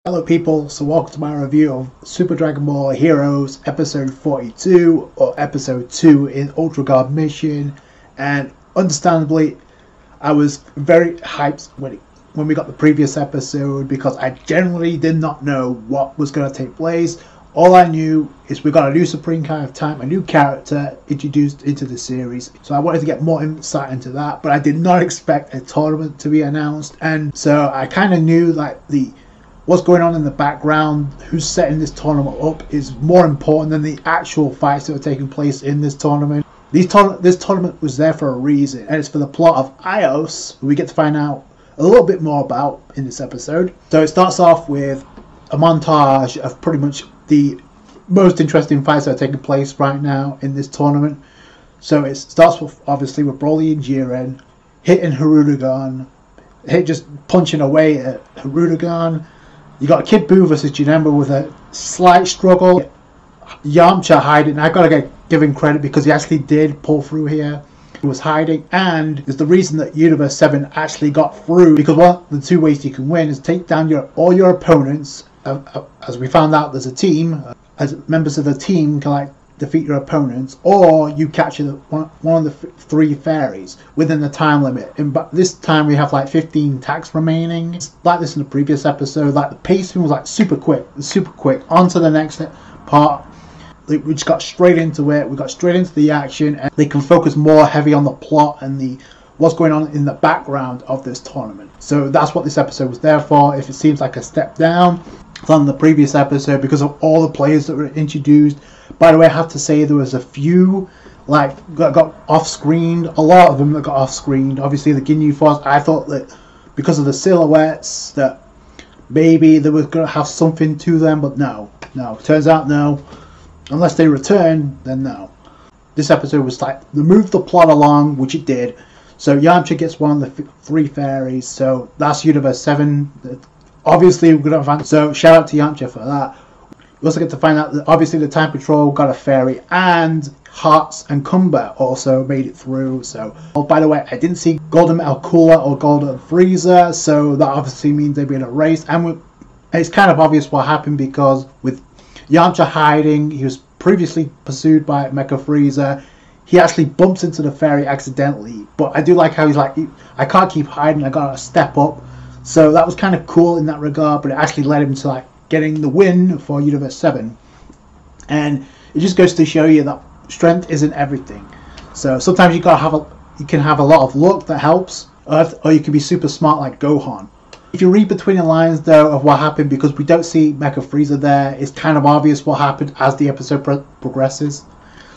Hello people, so welcome to my review of Super Dragon Ball Heroes episode 42 or episode 2 in Ultra God Mission. And understandably I was very hyped when we got the previous episode because I generally did not know what was going to take place. All I knew is we got a new Supreme Kind of Time, a new character introduced into the series. So I wanted to get more insight into that, but I did not expect a tournament to be announced. And so I kind of knew like what's going on in the background, who's setting this tournament up is more important than the actual fights that are taking place in this tournament. This tournament was there for a reason, and it's for the plot of Ios, who we get to find out a little bit more about in this episode. So it starts off with a montage of pretty much the most interesting fights that are taking place right now in this tournament. So it starts with, obviously, with Broly and Jiren hitting Hirudegan, just punching away at Hirudegan. You got Kid Buu versus Janemba with a slight struggle. Yamcha hiding. I gotta give him credit because he actually did pull through here. He was hiding, and it's the reason that Universe 7 actually got through, because one of the two ways you can win is take down all your opponents. As we found out, there's a team. As members of the team can like defeat your opponents, or you capture one of the three fairies within the time limit. And this time we have like 15 attacks remaining. It's like this in the previous episode. Like the pacing was like super quick. On to the next part. We just got straight into it. We got straight into the action, and they can focus more heavy on the plot and what's going on in the background of this tournament. So that's what this episode was there for. If it seems like a step down from the previous episode because of all the players that were introduced. By the way, I have to say there was a few like that got off-screened. A lot of them that got off-screened. Obviously the Ginyu Force, I thought that because of the silhouettes that maybe they were going to have something to them, but no. Turns out no. Unless they return, then no. This episode was like, they moved the plot along, which it did. So Yamcha gets one of the three fairies, so that's Universe 7. Obviously we're going to find, so shout out to Yamcha for that. We also get to find out that obviously the Time Patrol got a fairy, and Hearts and Kumba also made it through. So, oh, by the way, I didn't see Golden Metal Cooler or Golden Frieza, so that obviously means they've been erased. And it's kind of obvious what happened because with Yamcha hiding, he was previously pursued by Mecha Frieza. He actually bumps into the fairy accidentally, but I do like how he's like, I can't keep hiding, I gotta step up. So that was kind of cool in that regard, but it actually led him to like getting the win for Universe 7. And it just goes to show you that strength isn't everything. So sometimes you can have a lot of luck that helps, or you can be super smart like Gohan. If you read between the lines though of what happened, because we don't see Mecha Frieza there, it's kind of obvious what happened as the episode progresses.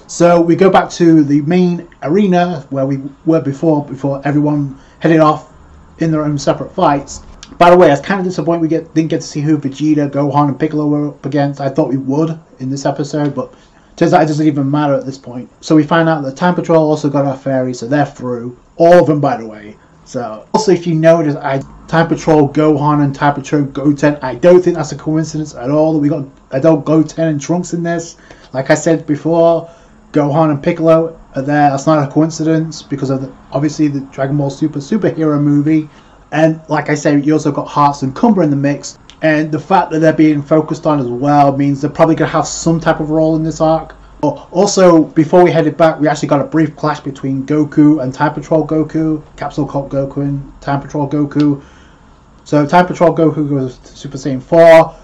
So we go back to the main arena where we were before everyone headed off in their own separate fights. By the way, I was kind of disappointed we didn't get to see who Vegeta, Gohan and Piccolo were up against. I thought we would in this episode, but turns out it doesn't even matter at this point. So we find out that Time Patrol also got our fairies, so they're through. All of them, by the way. So also, if you notice, Time Patrol Gohan and Time Patrol Goten, I don't think that's a coincidence at all that we got adult Goten and Trunks in this. Like I said before, Gohan and Piccolo are there. That's not a coincidence because of obviously the Dragon Ball Super superhero movie. And like I said, you also got Hearts and Kumba in the mix. And the fact that they're being focused on as well means they're probably going to have some type of role in this arc. Also, before we headed back, we actually got a brief clash between Goku and Time Patrol Goku, Capsule Cult Goku and Time Patrol Goku. So Time Patrol Goku goes to Super Saiyan 4,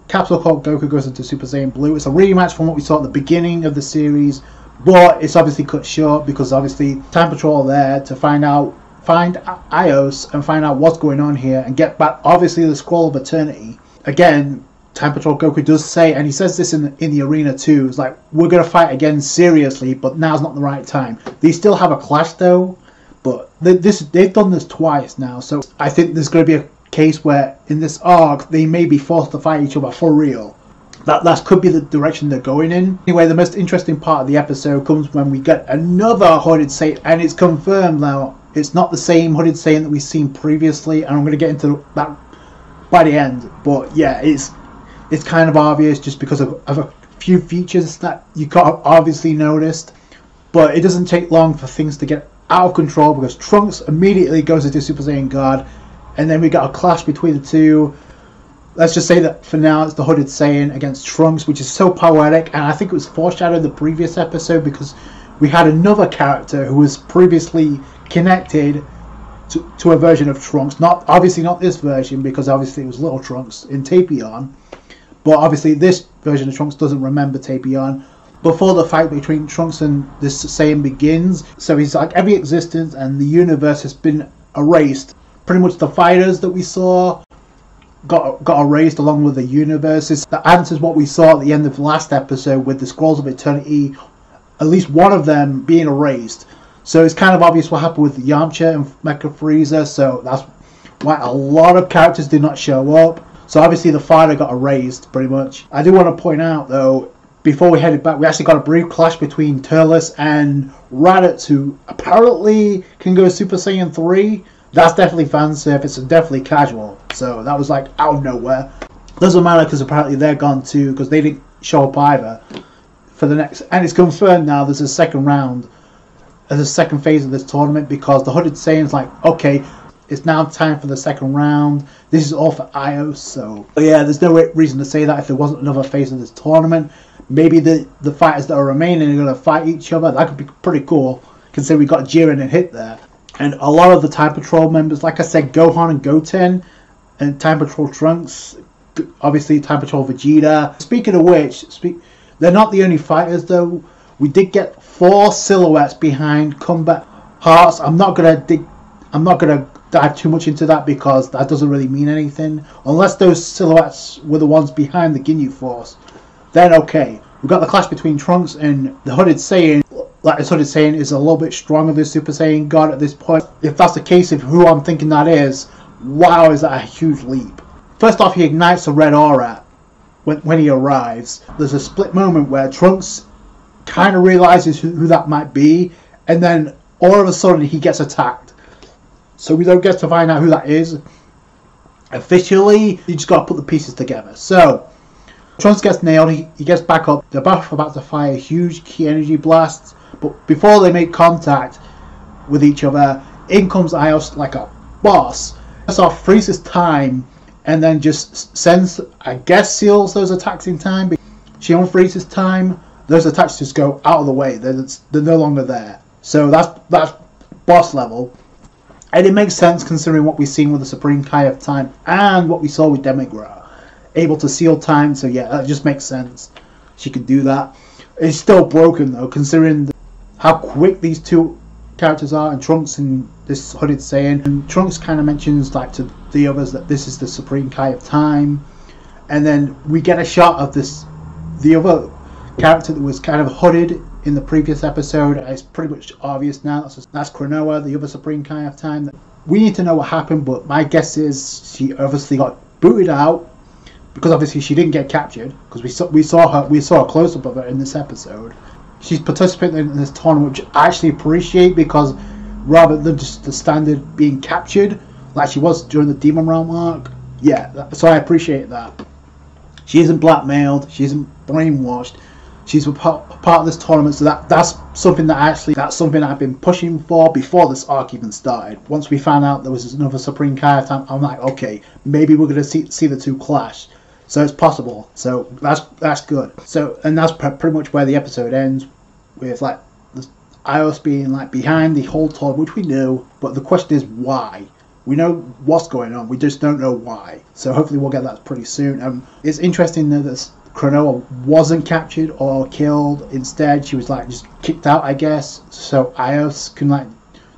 Capsule Cult Goku goes into Super Saiyan Blue. It's a rematch from what we saw at the beginning of the series, but it's obviously cut short because obviously Time Patrol are there to find Ios and find out what's going on here and get back obviously the Scroll of Eternity. Again, Time Patrol Goku does say, and he says this in the arena too, it's like, we're going to fight again seriously, but now's not the right time. They still have a clash though, but they've done this twice now, so I think there's going to be a case where in this arc they may be forced to fight each other for real. That could be the direction they're going in. Anyway, the most interesting part of the episode comes when we get another Hooded Saiyan, and it's confirmed now. It's not the same Hooded Saiyan that we've seen previously, and I'm going to get into that by the end. But yeah, it's kind of obvious just because of a few features that you could have obviously noticed. But it doesn't take long for things to get out of control because Trunks immediately goes into Super Saiyan God, and then we got a clash between the two. let's just say that for now it's the Hooded Saiyan against Trunks, which is so poetic, and I think it was foreshadowed in the previous episode because we had another character who was previously connected to a version of Trunks. Obviously not this version, because obviously it was Little Trunks in Tapion, but obviously this version of Trunks doesn't remember Tapion. Before the fight between Trunks and this Saiyan begins, so he's like, every existence and the universe has been erased. Pretty much the fighters that we saw got erased along with the universes. That answers what we saw at the end of the last episode with the Scrolls of Eternity, at least one of them being erased. So it's kind of obvious what happened with Yamcha and Mecha Frieza, so that's why a lot of characters did not show up. So obviously the fighter got erased, pretty much. I do want to point out, though, before we headed back, we actually got a brief clash between Turles and Raditz, who apparently can go Super Saiyan 3. That's definitely fan service and definitely casual. So that was like out of nowhere. Doesn't matter because apparently they're gone too, because they didn't show up either for the next. And it's confirmed now there's a second round, there's a second phase of this tournament, because the Hooded Saiyan's like, okay, it's now time for the second round. This is all for Ios. So yeah, there's no reason to say that if there wasn't another phase of this tournament. Maybe the fighters that are remaining are going to fight each other. That could be pretty cool, considering we got Jiren and Hit there. And a lot of the Time Patrol members, like I said, Gohan and Goten, and Time Patrol Trunks, obviously Time Patrol Vegeta. Speaking of which, they're not the only fighters though. We did get 4 silhouettes behind Combat Hearts. I'm not gonna dive too much into that because that doesn't really mean anything. Unless those silhouettes were the ones behind the Ginyu Force, then okay. We've got the clash between Trunks and the Hooded Saiyan. Like this Hooded Saiyan is a little bit stronger than Super Saiyan God at this point. If that's the case, of who I'm thinking that is, wow, is that a huge leap. First off, he ignites a red aura when he arrives. There's a split moment where Trunks kind of realizes who that might be, and then all of a sudden he gets attacked. So we don't get to find out who that is officially. You just got to put the pieces together. So Trunks gets nailed, he gets back up. They're both about to fire huge key energy blasts, but before they make contact with each other, in comes Ios like a boss. First off, freezes time, and then just sends, I guess, seals those attacks in time. She unfreezes time, those attacks just go out of the way. They're no longer there. So that's boss level. And it makes sense considering what we've seen with the Supreme Kai of Time and what we saw with Demigra. Able to seal time, so yeah, that just makes sense. She could do that. It's still broken though, considering how quick these two characters are, and Trunks and this Hooded Saiyan. And Trunks kind of mentions like to the others that this is the Supreme Kai of Time, and then we get a shot of the other character that was kind of hooded in the previous episode. It's pretty much obvious now. That's Cronoa, the other Supreme Kai of Time. We need to know what happened, but my guess is she obviously got booted out. Because obviously she didn't get captured, because we saw a close-up of her in this episode. She's participating in this tournament, which I actually appreciate, because rather than just the standard being captured, like she was during the Demon Realm arc, yeah, so I appreciate that. She isn't blackmailed, she isn't brainwashed, she's a part of this tournament, so that's something I've been pushing for before this arc even started. Once we found out there was another Supreme Kai of Time, I'm like, okay, maybe we're going to see the two clash. So it's possible. So that's good. So, and that's pretty much where the episode ends, with like Ios being like behind the whole tournament, which we knew, but the question is why. We know what's going on, we just don't know why. So hopefully we'll get that pretty soon. It's interesting that this Cronoa wasn't captured or killed. Instead, she was like just kicked out, I guess. So Ios can like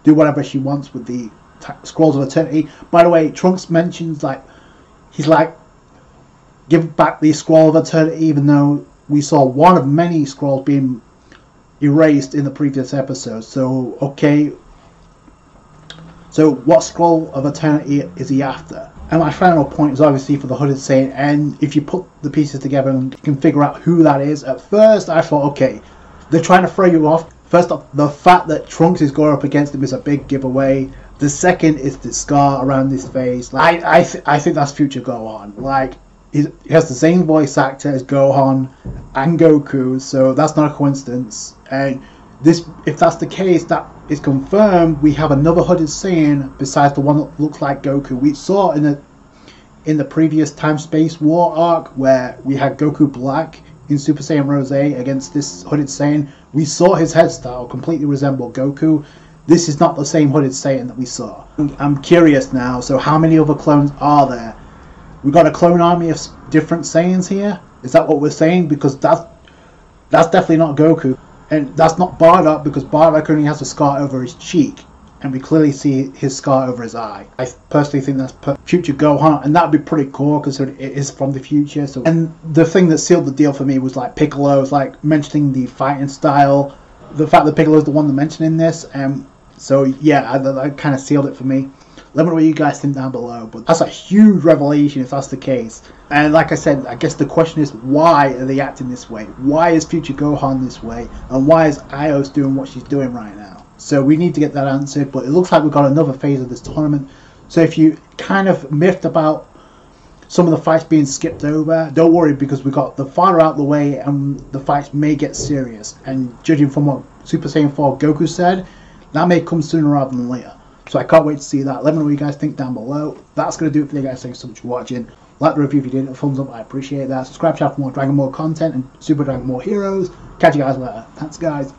do whatever she wants with the Scrolls of Eternity. By the way, Trunks mentions like he's like, give back the Scroll of Eternity, even though we saw one of many scrolls being erased in the previous episode. So, okay. So, what Scroll of Eternity is he after? And my final point is obviously for the Hooded Saiyan, and if you put the pieces together and you can figure out who that is, at first I thought, okay, they're trying to throw you off. First off, the fact that Trunks is going up against him is a big giveaway. The second is the scar around his face. Like, I think that's future Gohan. Like, he has the same voice actor as Gohan and Goku, so that's not a coincidence. And this, if that's the case, that is confirmed. We have another Hooded Saiyan besides the one that looks like Goku. We saw in in the previous Time Space War arc where we had Goku Black in Super Saiyan Rose against this Hooded Saiyan. We saw his hairstyle completely resemble Goku. This is not the same Hooded Saiyan that we saw. I'm curious now, so how many other clones are there? We got a clone army of different Saiyans here? Is that what we're saying? Because that's definitely not Goku. And that's not Bardock, because Bardock only has a scar over his cheek. And we clearly see his scar over his eye. I personally think that's future Gohan, and that'd be pretty cool because it is from the future. So, and the thing that sealed the deal for me was like Piccolo's like mentioning the fighting style, the fact that Piccolo's the one that mentioned in this. So yeah, that kind of sealed it for me. Let me know what you guys think down below. But that's a huge revelation if that's the case. And like I said, I guess the question is, why are they acting this way? Why is future Gohan this way? And why is Ios doing what she's doing right now? So we need to get that answered, but it looks like we've got another phase of this tournament. So if you kind of miffed about some of the fights being skipped over, don't worry, because we got the fighter out of the way and the fights may get serious. And judging from what Super Saiyan 4 Goku said, that may come sooner rather than later. So I can't wait to see that. Let me know what you guys think down below. That's going to do it for you guys. Thanks so much for watching. Like the review if you did, a thumbs up, I appreciate that. Subscribe to for more Dragon Ball content and Super Dragon Ball Heroes. Catch you guys later. Thanks guys.